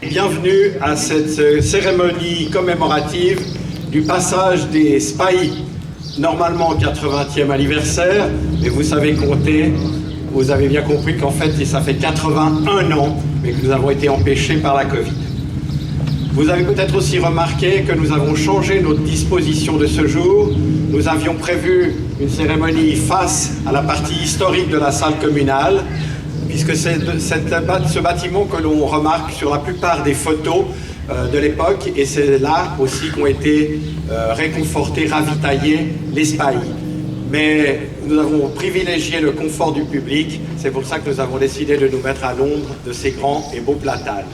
Bienvenue à cette cérémonie commémorative du passage des spahis, normalement 80e anniversaire, mais vous savez compter, vous avez bien compris qu'en fait ça fait 81 ans, mais que nous avons été empêchés par la Covid. Vous avez peut-être aussi remarqué que nous avons changé notre disposition de ce jour. Nous avions prévu une cérémonie face à la partie historique de la salle communale, puisque c'est ce bâtiment que l'on remarque sur la plupart des photos de l'époque, et c'est là aussi qu'ont été réconfortés, ravitaillés les spahis. Mais nous avons privilégié le confort du public, c'est pour ça que nous avons décidé de nous mettre à l'ombre de ces grands et beaux platanes.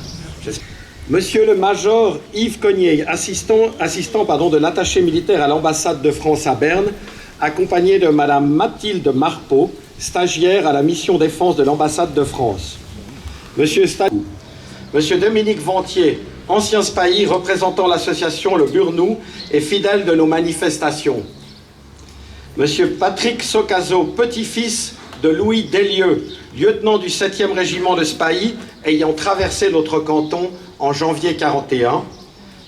Monsieur le Major Yves Cognier, assistant de l'attaché militaire à l'ambassade de France à Berne, accompagné de Madame Mathilde Marpeau, stagiaire à la mission défense de l'ambassade de France. Monsieur Dominique Ventier, ancien spahi représentant l'association Le Burnou et fidèle de nos manifestations. Monsieur Patrick Socazo, petit-fils de Louis Deslieux, lieutenant du 7e régiment de spahi ayant traversé notre canton en janvier 1941.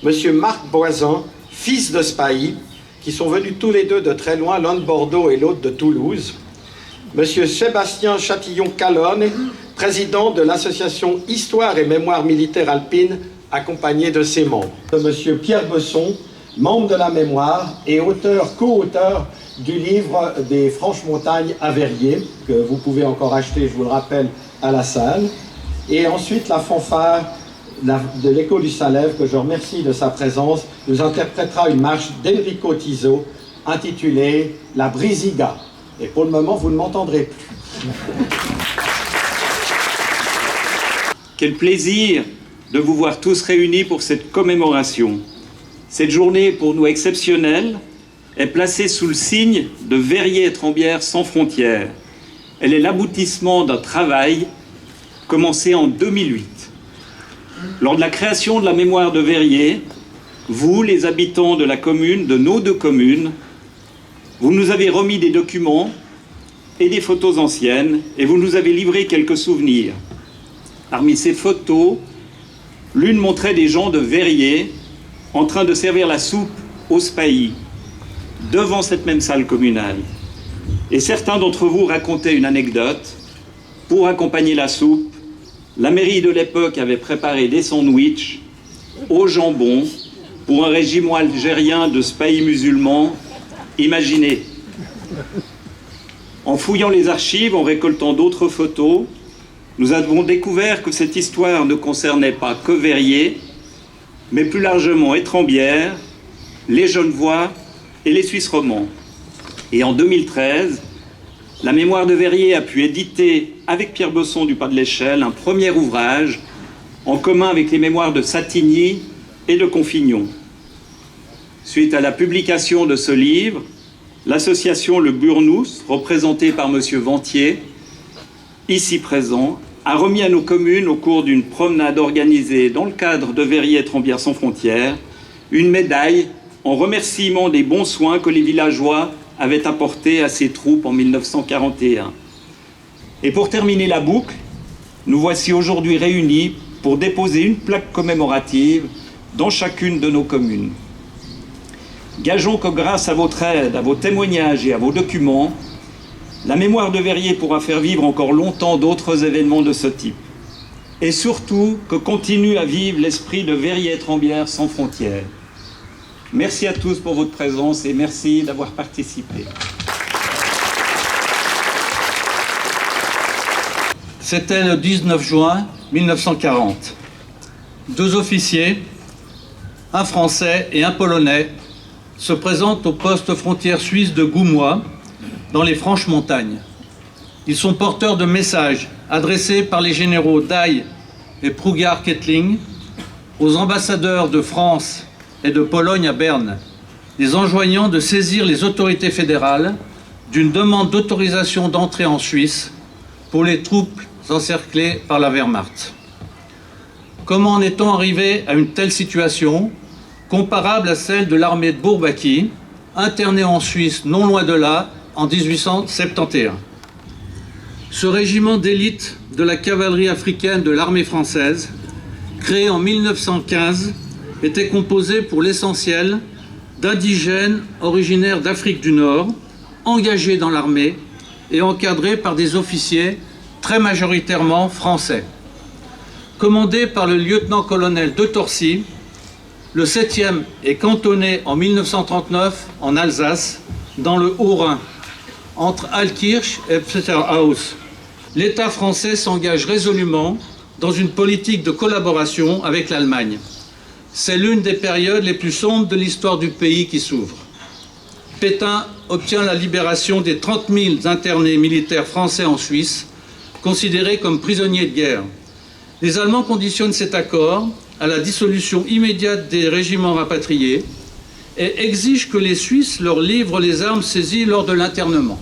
Monsieur Marc Boisin, fils de spahi, qui sont venus tous les deux de très loin, l'un de Bordeaux et l'autre de Toulouse. Monsieur Sébastien Chatillon-Calonne, président de l'association Histoire et Mémoire militaire alpine, accompagné de ses membres. Monsieur Pierre Besson, membre de la Mémoire et co-auteur du livre des Franches-Montagnes à Verrier, que vous pouvez encore acheter, je vous le rappelle, à la salle. Et ensuite, la fanfare de l'Écho du Salève, que je remercie de sa présence, nous interprétera une marche d'Enrico Tiso intitulée « La Brisiga ». Et pour le moment, vous ne m'entendrez plus. Quel plaisir de vous voir tous réunis pour cette commémoration. Cette journée, pour nous exceptionnelle, est placée sous le signe de Verrier et Trembières sans frontières. Elle est l'aboutissement d'un travail commencé en 2008. Lors de la création de la mémoire de Verrier, vous, les habitants de la commune, de nos deux communes, vous nous avez remis des documents et des photos anciennes, et vous nous avez livré quelques souvenirs. Parmi ces photos, l'une montrait des gens de Verrier en train de servir la soupe aux spahis, devant cette même salle communale. Et certains d'entre vous racontaient une anecdote. Pour accompagner la soupe, la mairie de l'époque avait préparé des sandwichs au jambon pour un régiment algérien de spahis musulmans. Imaginez. En fouillant les archives, en récoltant d'autres photos, nous avons découvert que cette histoire ne concernait pas que Verrier, mais plus largement Étrembières, les Genevois et les Suisses romands. Et en 2013, la mémoire de Verrier a pu éditer, avec Pierre Besson du Pas de l'Échelle, un premier ouvrage en commun avec les mémoires de Satigny et de Confignon. Suite à la publication de ce livre, l'association Le Burnou, représentée par M. Ventier, ici présent, a remis à nos communes, au cours d'une promenade organisée dans le cadre de Verrier et Trembières sans frontières, une médaille en remerciement des bons soins que les villageois avaient apportés à ces troupes en 1941. Et pour terminer la boucle, nous voici aujourd'hui réunis pour déposer une plaque commémorative dans chacune de nos communes. Gageons que grâce à votre aide, à vos témoignages et à vos documents, la mémoire de Verrier pourra faire vivre encore longtemps d'autres événements de ce type. Et surtout, que continue à vivre l'esprit de Verrier et Trembières sans frontières. Merci à tous pour votre présence et merci d'avoir participé. C'était le 19 juin 1940. Deux officiers, un Français et un Polonais, se présentent au poste frontière suisse de Goumois, dans les Franches-Montagnes. Ils sont porteurs de messages adressés par les généraux Daille et Prougar-Kettling aux ambassadeurs de France et de Pologne à Berne, les enjoignant de saisir les autorités fédérales d'une demande d'autorisation d'entrée en Suisse pour les troupes encerclées par la Wehrmacht. Comment en est-on arrivé à une telle situation, comparable à celle de l'armée de Ce régiment d'élite de la cavalerie africaine de l'armée française, créé en 1915, était composé pour l'essentiel d'indigènes originaires d'Afrique du Nord, engagés dans l'armée et encadrés par des officiers très majoritairement français. Commandé par le lieutenant-colonel de Torcy, le 7e est cantonné en 1939 en Alsace, dans le Haut-Rhin, entre Altkirch et Pfefferhaus. L'État français s'engage résolument dans une politique de collaboration avec l'Allemagne. C'est l'une des périodes les plus sombres de l'histoire du pays qui s'ouvre. Pétain obtient la libération des 30 000 internés militaires français en Suisse, considérés comme prisonniers de guerre. Les Allemands conditionnent cet accord à la dissolution immédiate des régiments rapatriés et exigent que les Suisses leur livrent les armes saisies lors de l'internement.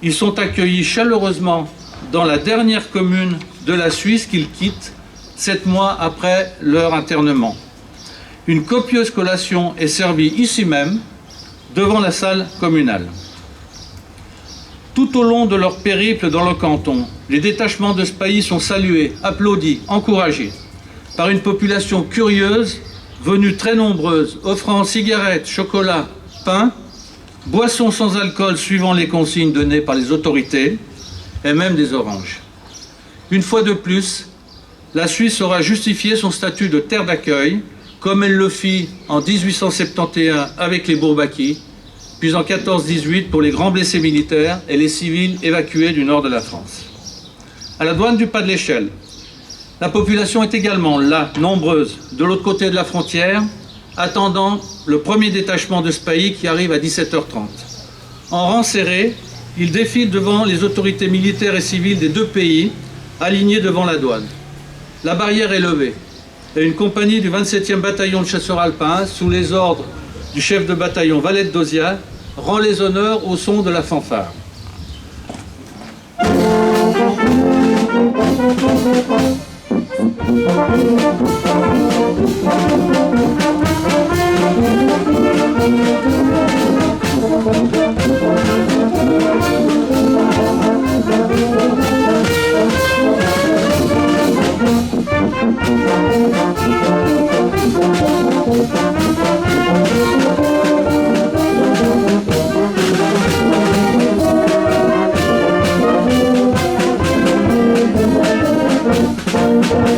Ils sont accueillis chaleureusement dans la dernière commune de la Suisse qu'ils quittent 7 mois après leur internement. Une copieuse collation est servie ici même, devant la salle communale. Tout au long de leur périple dans le canton, les détachements de Spahis sont salués, applaudis, encouragés par une population curieuse, venue très nombreuse, offrant cigarettes, chocolat, pain, boissons sans alcool suivant les consignes données par les autorités, et même des oranges. Une fois de plus, la Suisse aura justifié son statut de terre d'accueil, comme elle le fit en 1871 avec les Bourbakis, puis en 1418 pour les grands blessés militaires et les civils évacués du nord de la France. À la douane du Pas de l'Échelle, la population est également là, nombreuse, de l'autre côté de la frontière, attendant le premier détachement de Spahis qui arrive à 17h30. En rang serré, ils défilent devant les autorités militaires et civiles des deux pays, alignés devant la douane. La barrière est levée et une compagnie du 27e bataillon de chasseurs alpins, sous les ordres du chef de bataillon Valette d'Ozia, rend les honneurs au son de la fanfare.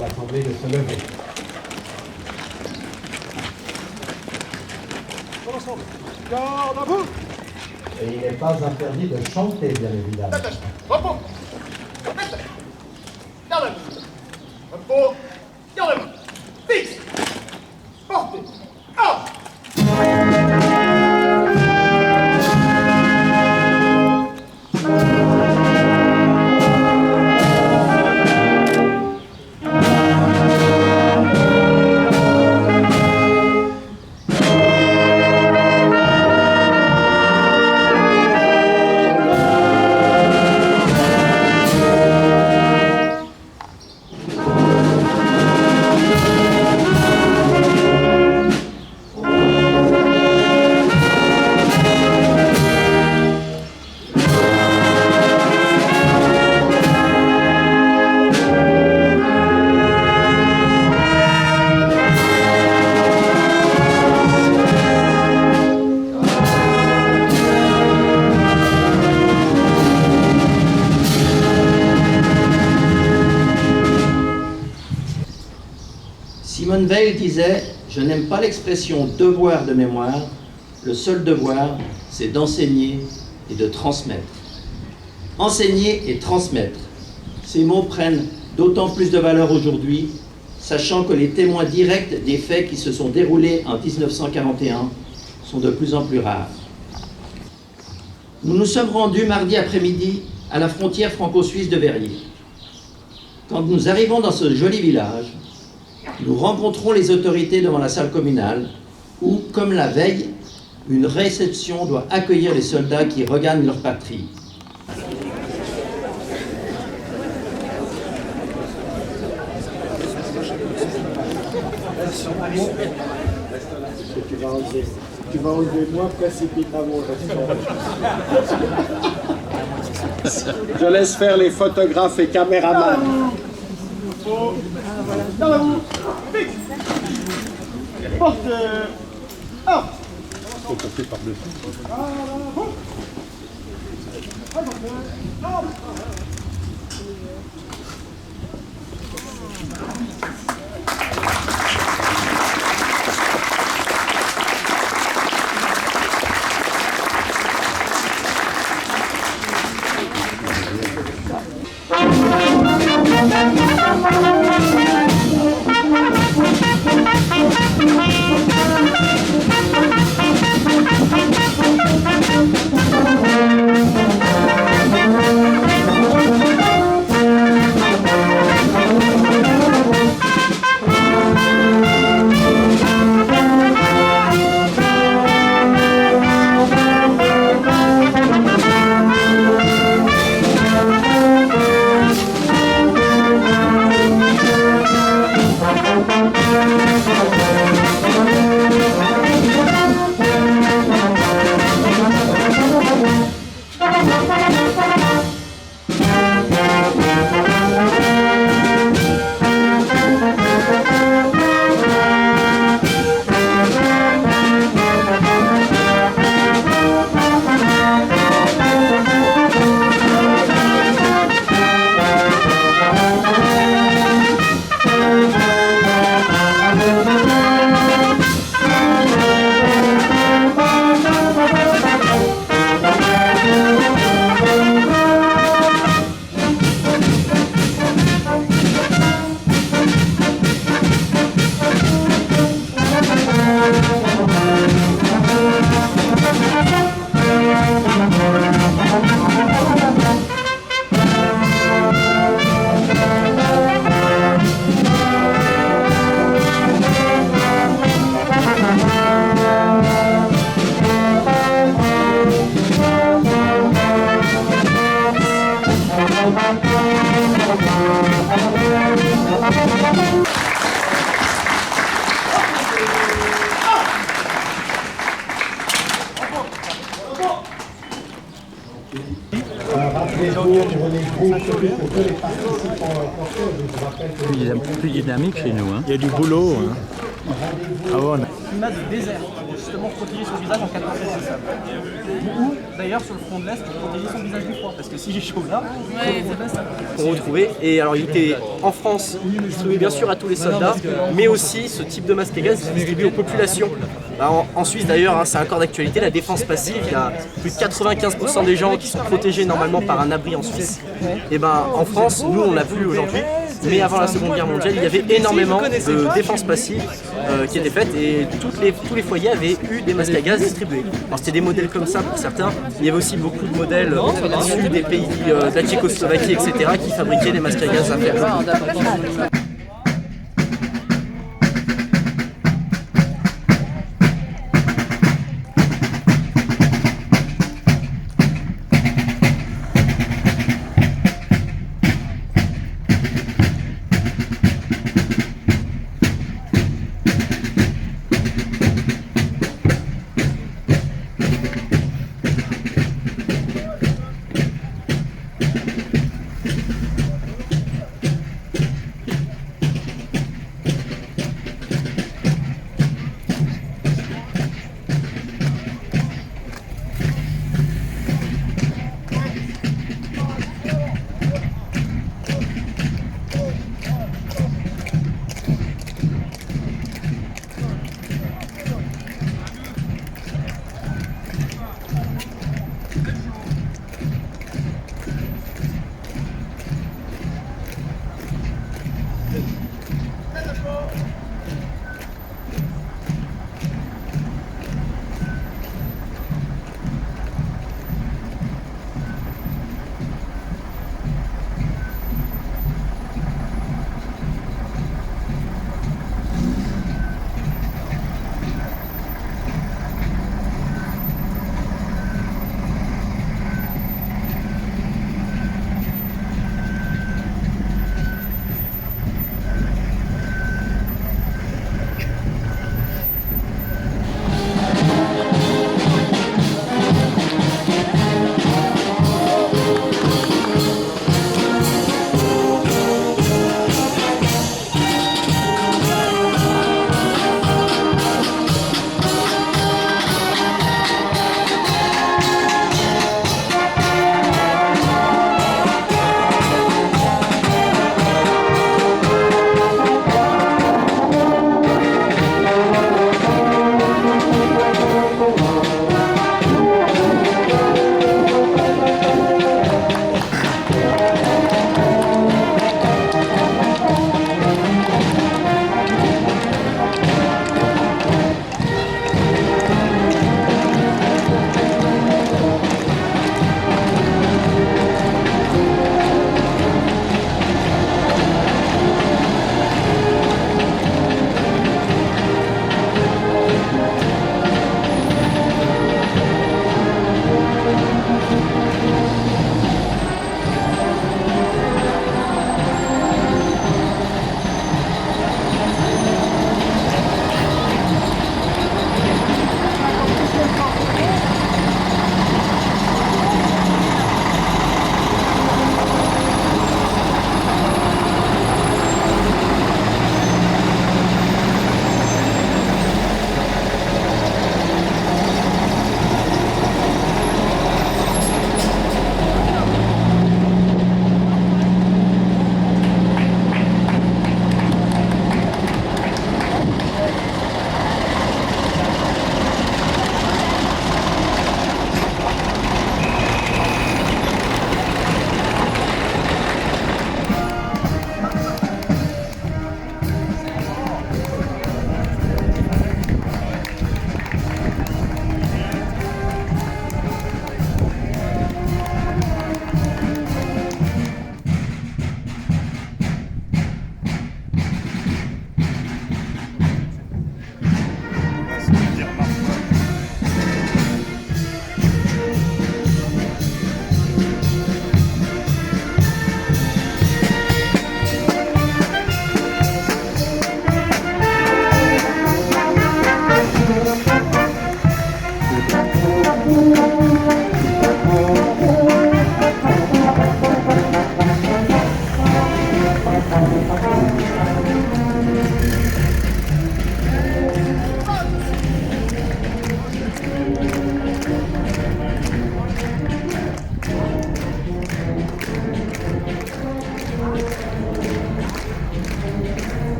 L'Assemblée de se lever. Garde à vous! Et il n'est pas interdit de chanter, bien évidemment. Repos! Garde à vous! Repos! Garde à vous! Fixe! Portez! Ah! Simone Weil disait « Je n'aime pas l'expression « devoir de mémoire ». Le seul devoir, c'est d'enseigner et de transmettre. Enseigner et transmettre. Ces mots prennent d'autant plus de valeur aujourd'hui, sachant que les témoins directs des faits qui se sont déroulés en 1941 sont de plus en plus rares. Nous nous sommes rendus mardi après-midi à la frontière franco-suisse de Verrier. Quand nous arrivons dans ce joli village, nous rencontrons les autorités devant la salle communale où, comme la veille, une réception doit accueillir les soldats qui regagnent leur patrie. Tu vas enlever moins précipitamment. Je laisse faire les photographes et caméramans. Dans la boue. Fixe. Porte. Ah. Faut passer par-dessus. Plus dynamique chez nous. Hein. Il y a du boulot. Hein. Ah bon, climat de désert pour justement protéger son visage en cas de tempête de sable. Ou d'ailleurs sur le front de l'Est pour protéger son visage du froid, parce que si j'ai chaud là, qu'on retrouvait. Et alors il était en France distribué bien sûr à tous les soldats, mais aussi ce type de masque à gaz est distribué aux populations. En Suisse d'ailleurs, hein, c'est encore d'actualité, la défense passive, il y a plus de 95% des gens qui sont protégés normalement par un abri en Suisse. Et en France, nous on l'a vu aujourd'hui, mais avant la Seconde Guerre mondiale, il y avait énormément de défense passive qui était faite et tous les foyers avaient eu des masques à gaz distribués. Alors c'était des modèles comme ça pour certains, mais il y avait aussi beaucoup de modèles issus des pays de la Tchécoslovaquie, etc. qui fabriquaient des masques à gaz à faire.